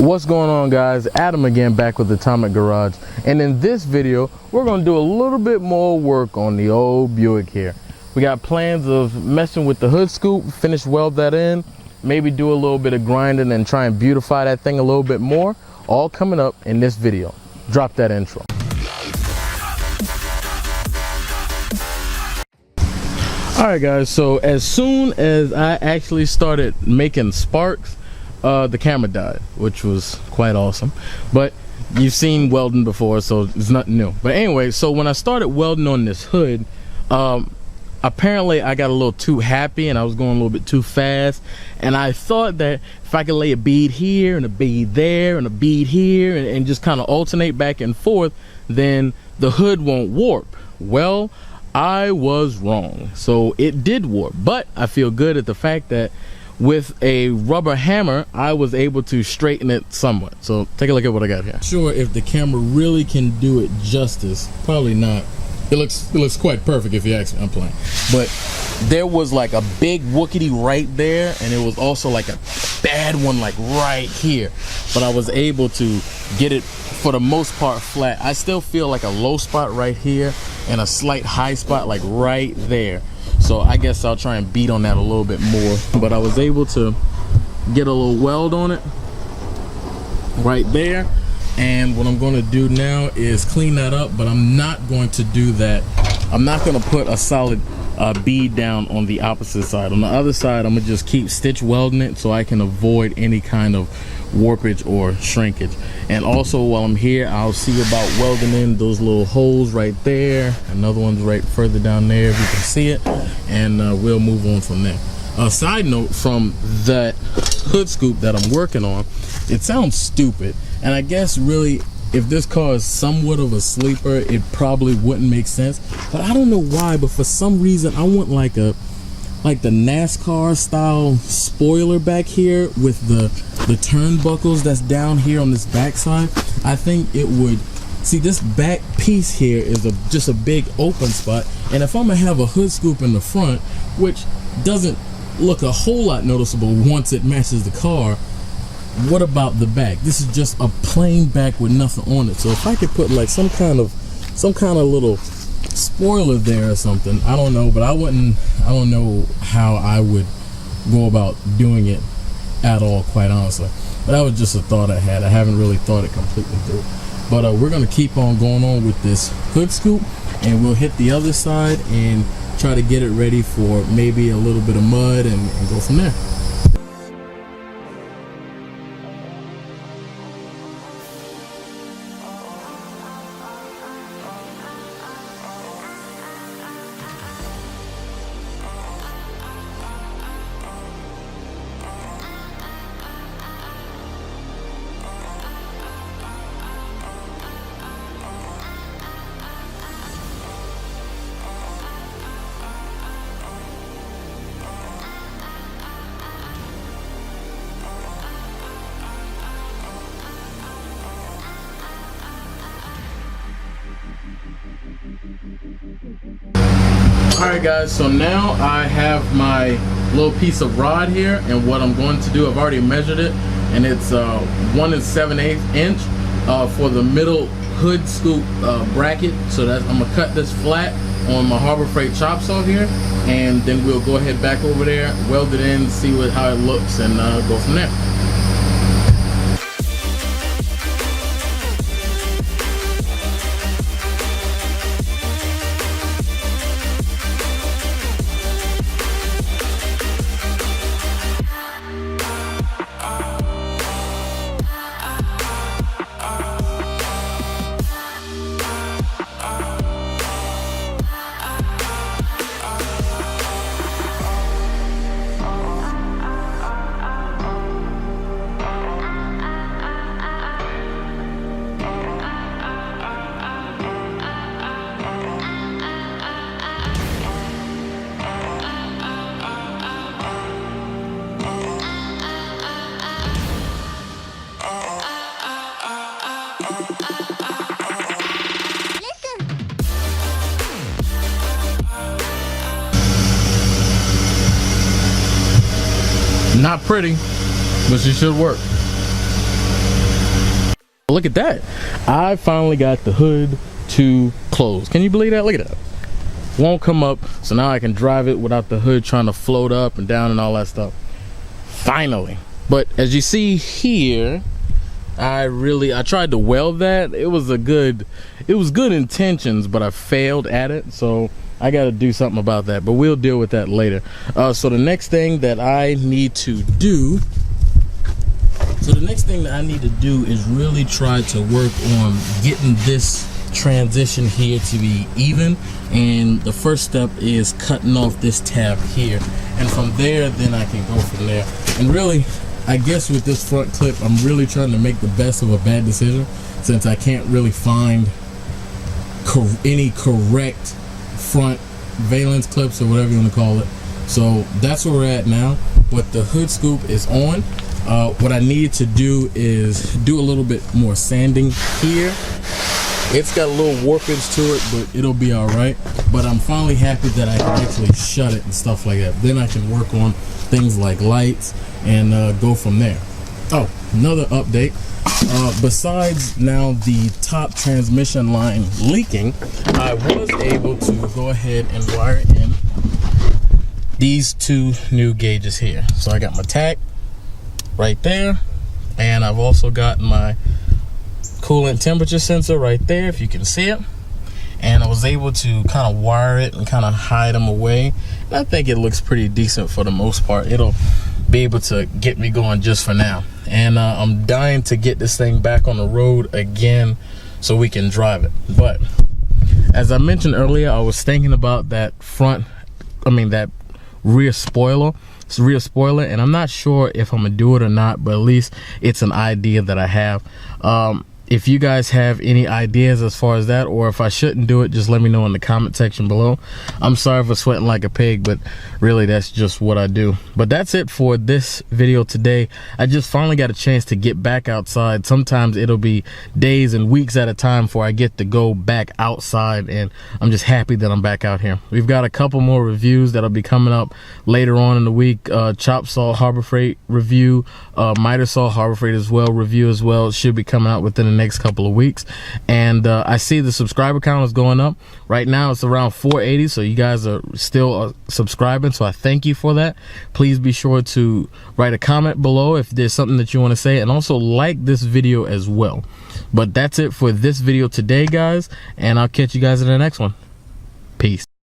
What's going on, guys? Adam again, back with Atomic Garage, and in this video we're going to do a little bit more work on the old Buick here. We got plans of messing with the hood scoop, finish weld that in, maybe do a little bit of grinding and try and beautify that thing a little bit more. All coming up in this video. Drop that intro. Alright guys, so as soon as I actually started making sparks, the camera died, which was quite awesome. But you've seen welding before, so it's nothing new. But anyway, so when I started welding on this hood, apparently I got a little too happy and I was going a little bit too fast, and I thought that if I could lay a bead here and a bead there and a bead here and just kind of alternate back and forth, then the hood won't warp. Well, I was wrong. So it did warp, but I feel good at the fact that with a rubber hammer I was able to straighten it somewhat. So take a look at what I got here. Sure, if the camera really can do it justice, probably not. It looks quite perfect if you ask me. I'm playing. But there was like a big wookity right there, and it was also like a bad one like right here. But I was able to get it for the most part flat. I still feel like a low spot right here and a slight high spot like right there. So I guess I'll try and beat on that a little bit more. But I was able to get a little weld on it right there. And what I'm going to do now is clean that up, but I'm not going to do that. I'm not going to put a solid bead down on the opposite side. On the other side, I'm going to just keep stitch welding it so I can avoid any kind of warpage or shrinkage. And also while I'm here, I'll see about welding in those little holes right there. Another one's right further down there if you can see it, and we'll move on from there. A side note from that hood scoop that I'm working on, it sounds stupid, and I guess really if this car is somewhat of a sleeper it probably wouldn't make sense, but I don't know why, but for some reason I want like the NASCAR style spoiler back here with the turnbuckles that's down here on this back side. I think it would, see, this back piece here is just a big open spot, and if I'm gonna have a hood scoop in the front, which doesn't look a whole lot noticeable once it matches the car, what about the back? This is just a plain back with nothing on it. So if I could put like some kind of little spoiler there or something, I don't know, but I don't know how I would go about doing it at all, quite honestly. But that was just a thought I had. I haven't really thought it completely through. But we're gonna keep on going on with this hood scoop, and we'll hit the other side and try to get it ready for maybe a little bit of mud and go from there. Alright guys, so now I have my little piece of rod here, and what I'm going to do, I've already measured it, and it's 1 7/8 inch for the middle hood scoop bracket. So that I'm gonna cut this flat on my Harbor Freight chop saw here, and then we'll go ahead back over there, weld it in, see how it looks, and go from there. Not pretty, but she should work. Look at that. I finally got the hood to close. Can you believe that? Look at that. Won't come up, so now I can drive it without the hood trying to float up and down and all that stuff. Finally. But as you see here, I tried to weld that. It was good intentions, but I failed at it, so I got to do something about that, but we'll deal with that later. So the next thing that I need to do is really try to work on getting this transition here to be even, and the first step is cutting off this tab here, and from there then I can go from there. And really, I guess with this front clip, I'm really trying to make the best of a bad decision, since I can't really find any correct front valence clips or whatever you want to call it. So that's where we're at now. But the hood scoop is on. What I need to do is do a little bit more sanding here. It's got a little warpage to it, but it'll be all right. But I'm finally happy that I can actually shut it and stuff like that. Then I can work on things like lights and go from there. Oh, another update. Besides now the top transmission line leaking, I was able to go ahead and wire in these two new gauges here. So I got my tach right there, and I've also got my coolant temperature sensor right there, if you can see it. And I was able to kind of wire it and kind of hide them away. And I think it looks pretty decent for the most part. It'll be able to get me going just for now. And I'm dying to get this thing back on the road again so we can drive it. But as I mentioned earlier, I was thinking about that that rear spoiler. It's a rear spoiler, and I'm not sure if I'm gonna do it or not, but at least it's an idea that I have. If you guys have any ideas as far as that, or if I shouldn't do it, just let me know in the comment section below. I'm sorry for sweating like a pig, but really that's just what I do. But that's it for this video today. I just finally got a chance to get back outside. Sometimes it'll be days and weeks at a time before I get to go back outside, and I'm just happy that I'm back out here. We've got a couple more reviews that'll be coming up later on in the week. Chop saw Harbor Freight review, miter saw Harbor Freight as well review as well. It should be coming out within the next couple of weeks. And I see the subscriber count is going up. Right now it's around 480, so you guys are still subscribing, so I thank you for that. Please be sure to write a comment below if there's something that you want to say, and also like this video as well. But that's it for this video today, guys, and I'll catch you guys in the next one. Peace.